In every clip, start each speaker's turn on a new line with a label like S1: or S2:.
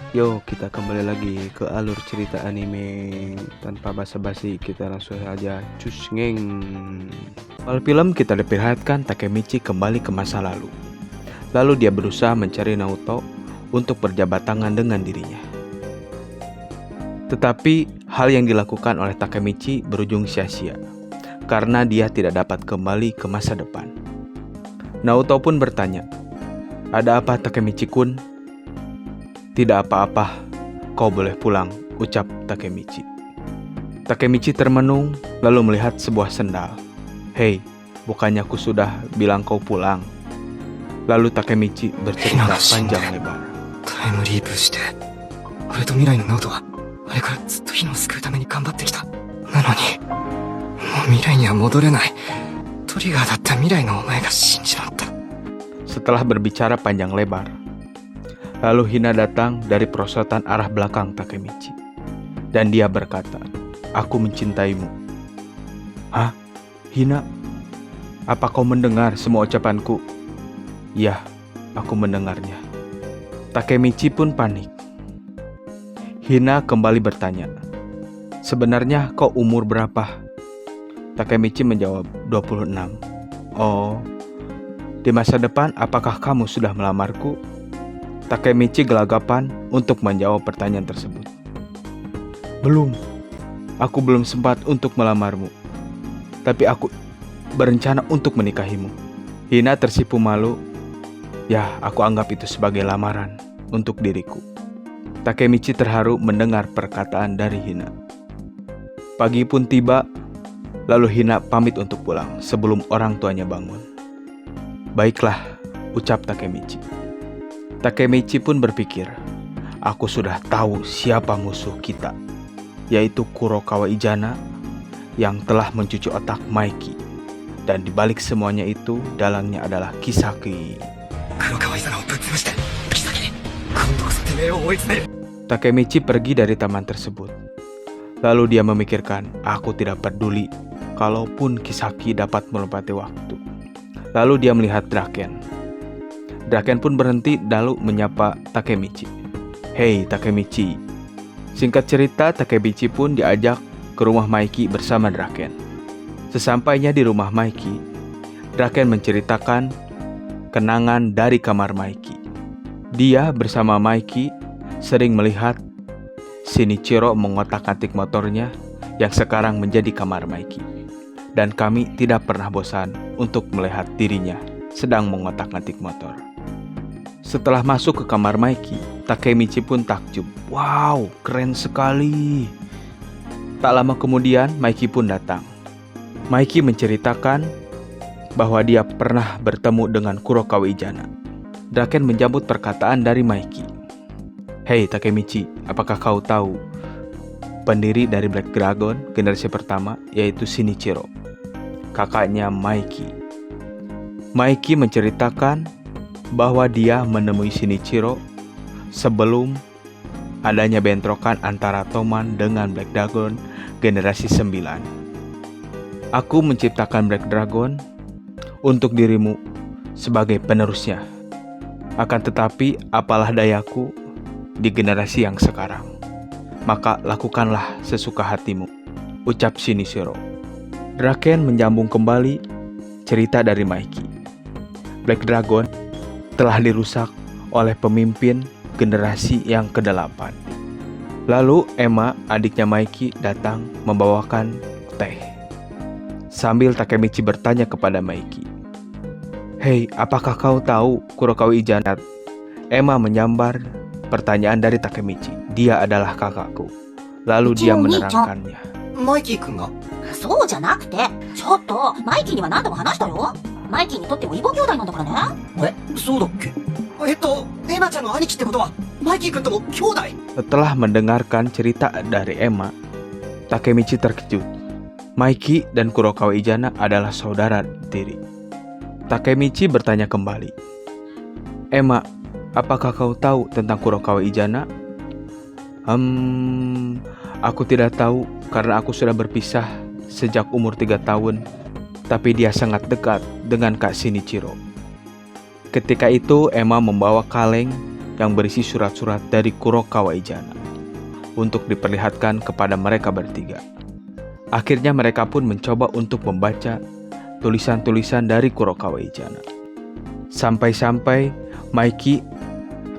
S1: Yo, kita kembali lagi ke alur cerita anime. Tanpa basa-basi, kita langsung saja cus ngeng. Awal film kita diperlihatkan Takemichi kembali ke masa lalu. Lalu dia berusaha mencari Naoto untuk berjabat tangan dengan dirinya. Tetapi hal yang dilakukan oleh Takemichi berujung sia-sia karena dia tidak dapat kembali ke masa depan. Naoto pun bertanya, "Ada apa, Takemichi-kun?" "Tidak apa-apa, kau boleh pulang," ucap Takemichi. Takemichi termenung lalu melihat sebuah sendal. "Hei, bukannya aku sudah bilang kau pulang?" Lalu Takemichi bercerita panjang lebar.
S2: タイムリープして俺と未来のナオトはあれからずっとヒナを救うために頑張ってきた。なのにもう未来には戻れない。トリガーだった未来のお前が死んじまった。
S1: Setelah berbicara panjang lebar, lalu Hina datang dari perosotan arah belakang Takemichi. Dan dia berkata, "Aku mencintaimu." "Hah? Hina? Apa kau mendengar semua ucapanku?" "Ya, aku mendengarnya." Takemichi pun panik. Hina kembali bertanya, "Sebenarnya kau umur berapa?" Takemichi menjawab, 26. "Oh, di masa depan apakah kamu sudah melamarku?" Takemichi gelagapan untuk menjawab pertanyaan tersebut. "Belum, aku belum sempat untuk melamarmu. Tapi aku berencana untuk menikahimu." Hina tersipu malu. "Ya, aku anggap itu sebagai lamaran untuk diriku." Takemichi terharu mendengar perkataan dari Hina. Pagi pun tiba, lalu Hina pamit untuk pulang sebelum orang tuanya bangun. "Baiklah," ucap Takemichi. Takemichi pun berpikir, "Aku sudah tahu siapa musuh kita, yaitu Kurokawa Ijana yang telah mencuci otak Maiki. Dan dibalik semuanya itu, dalangnya adalah Kisaki."
S2: 黒川伊佐をぶっ潰して木崎に今度こそてめえを追い詰める。
S1: Takemichi pergi dari taman tersebut. Lalu dia memikirkan, "Aku tidak peduli kalaupun Kisaki dapat melompati waktu." Lalu dia melihat Draken. Draken pun berhenti lalu menyapa Takemichi. "Hei Takemichi." Singkat cerita, Takemichi pun diajak ke rumah Maiki bersama Draken. Sesampainya di rumah Maiki, Draken menceritakan kenangan dari kamar Maiki. Dia bersama Maiki sering melihat Shinichiro mengotak-atik motornya yang sekarang menjadi kamar Maiki. Dan kami tidak pernah bosan untuk melihat dirinya sedang mengotak-atik motor. Setelah masuk ke kamar Maiki, Takemichi pun takjub. "Wow, keren sekali." Tak lama kemudian, Maiki pun datang. Maiki menceritakan bahwa dia pernah bertemu dengan Kurokawa Ijana. Draken menjambut perkataan dari Maiki. "Hei Takemichi, apakah kau tahu pendiri dari Black Dragon generasi pertama yaitu Shinichiro, kakaknya Maiki?" Maiki menceritakan bahwa dia menemui Shinichiro sebelum adanya bentrokan antara Toman dengan Black Dragon generasi 9. "Aku menciptakan Black Dragon untuk dirimu sebagai penerusnya. Akan tetapi apalah dayaku di generasi yang sekarang. Maka lakukanlah sesuka hatimu," ucap Shinichiro. Draken menyambung kembali cerita dari Maiki. Black Dragon telah dirusak oleh pemimpin generasi yang ke-8. Lalu Emma, adiknya Maiki, datang membawakan teh. Sambil Takemichi bertanya kepada Maiki, "Hei, apakah kau tahu Kurokawa Ijana?" Emma menyambar pertanyaan dari Takemichi. "Dia adalah kakakku." Lalu dia menerangkannya.
S2: マイキー君が
S3: そうじゃなくて、ちょっとマイキーには何度も話したよ。マイキーにとっても異母兄弟なんだからね。
S2: そうだっけ。エマちゃんの兄貴ってことはマイキー君とも兄弟。
S1: Setelah mendengarkan cerita dari Emma, Takemichi terkejut. Maiki dan Kurokawa Ijana adalah saudara tiri. Takemichi bertanya kembali, "Emma, apakah kau tahu tentang Kurokawa Ijana?" Aku tidak tahu karena aku sudah berpisah sejak umur 3 tahun. Tapi dia sangat dekat dengan Kak Shinichiro." Ketika itu Emma membawa kaleng yang berisi surat-surat dari Kurokawa Ijana untuk diperlihatkan kepada mereka bertiga. Akhirnya mereka pun mencoba untuk membaca tulisan-tulisan dari Kurokawa Ijana. Sampai-sampai Maiki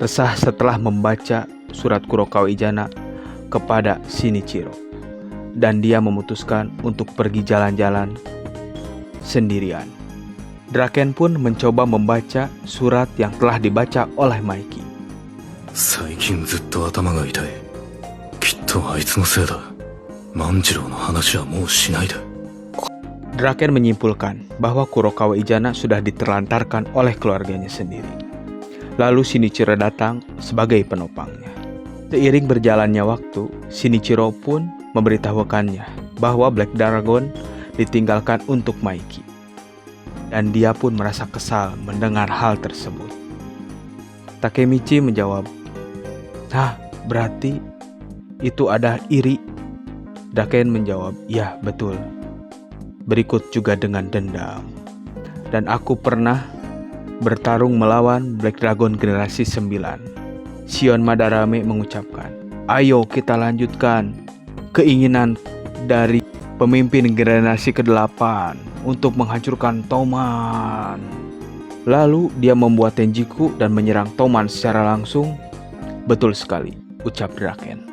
S1: resah setelah membaca surat Kurokawa Ijana kepada Shinichiro. Dan dia memutuskan untuk pergi jalan-jalan sendirian. Draken pun mencoba membaca surat yang telah dibaca oleh Maiki.
S4: 最近ずっと頭が痛い。きっとあいつのせいだ。万次郎の話はもうしないで。
S1: Draken menyimpulkan bahwa Kurokawa Ijana sudah diterlantarkan oleh keluarganya sendiri. Lalu Shinichiro datang sebagai penopangnya. Seiring berjalannya waktu, Shinichiro pun memberitahukannya bahwa Black Dragon ditinggalkan untuk Maiki. Dan dia pun merasa kesal mendengar hal tersebut. Takemichi menjawab, "Hah, berarti itu ada iri?" Draken menjawab, "Ya, betul. Berikut juga dengan dendam. Dan aku pernah bertarung melawan Black Dragon generasi 9. Shion Madarame mengucapkan, "Ayo kita lanjutkan keinginan dari pemimpin generasi ke-8 untuk menghancurkan Toman." Lalu dia membuat Tenjiku dan menyerang Toman secara langsung. "Betul sekali," ucap Draken.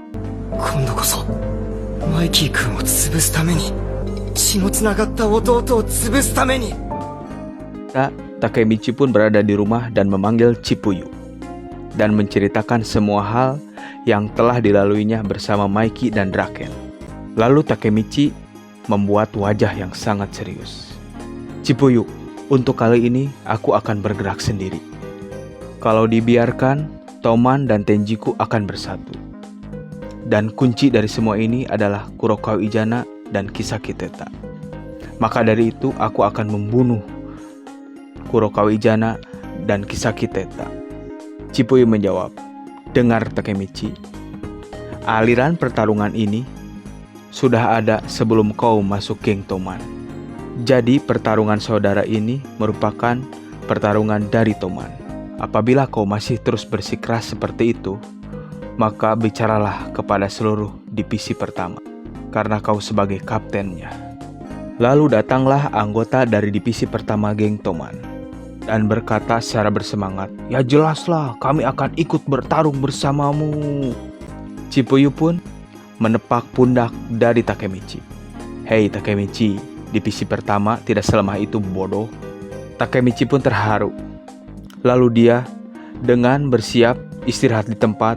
S2: 今度こそマイキー君を潰すために、血のつながった弟を潰すために。
S1: Takemichi pun berada di rumah dan memanggil Chipuyu dan menceritakan semua hal yang telah dilaluinya bersama Maiki dan Draken. Lalu Takemichi membuat wajah yang sangat serius. "Chipuyu, untuk kali ini aku akan bergerak sendiri. Kalau dibiarkan, Toman dan Tenjiku akan bersatu. Dan kunci dari semua ini adalah Kurokawa Ijana dan Kisaki Teta. Maka dari itu aku akan membunuh Kurokawa Ijana dan Kisaki Teta." Chipuyu menjawab, "Dengar Takemichi, aliran pertarungan ini sudah ada sebelum kau masuk geng Toman. Jadi pertarungan saudara ini merupakan pertarungan dari Toman. Apabila kau masih terus bersikeras seperti itu, maka bicaralah kepada seluruh divisi pertama, karena kau sebagai kaptennya." Lalu datanglah anggota dari divisi pertama geng Toman dan berkata secara bersemangat, "Ya jelaslah, kami akan ikut bertarung bersamamu." Chipuyu pun menepak pundak dari Takemichi. "Hei Takemichi, divisi pertama tidak selemah itu, bodoh." Takemichi pun terharu. Lalu dia dengan bersiap istirahat di tempat.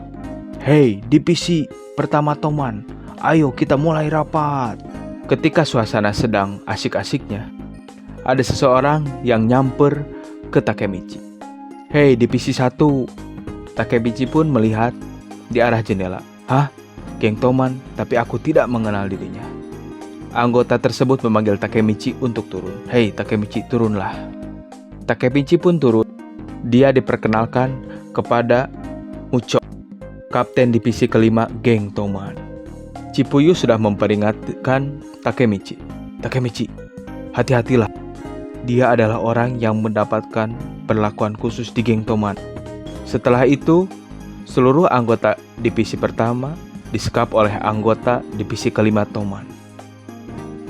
S1: "Hei divisi pertama Toman, ayo kita mulai rapat." Ketika suasana sedang asik-asiknya, ada seseorang yang nyamper ke Takemichi. "Hei divisi 1. Takemichi pun melihat di arah jendela. "Hah? Geng Toman, tapi aku tidak mengenal dirinya." Anggota tersebut memanggil Takemichi untuk turun. "Hei Takemichi, turunlah." Takemichi pun turun. Dia diperkenalkan kepada Mucho, kapten divisi kelima geng Toman. Chipuyu sudah memperingatkan Takemichi. "Takemichi, hati-hatilah. Dia adalah orang yang mendapatkan perlakuan khusus di geng Toman." Setelah itu, seluruh anggota divisi pertama disekap oleh anggota divisi kelima Toman.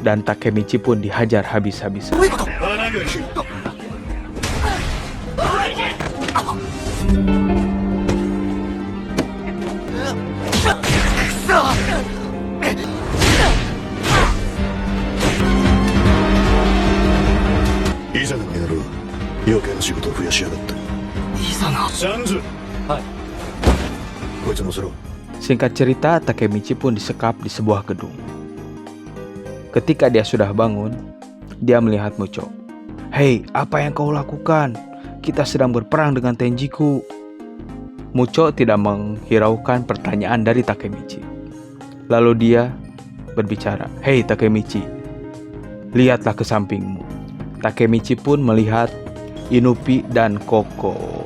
S1: Dan Takemichi pun dihajar habis-habisan. Singkat cerita, Takemichi pun disekap di sebuah gedung. Ketika dia sudah bangun, dia melihat Mucho. "Hei, apa yang kau lakukan? Kita sedang berperang dengan Tenjiku." Mucho tidak menghiraukan pertanyaan dari Takemichi. Lalu dia berbicara, "Hei Takemichi, lihatlah ke sampingmu." Takemichi pun melihat Inupi dan Koko.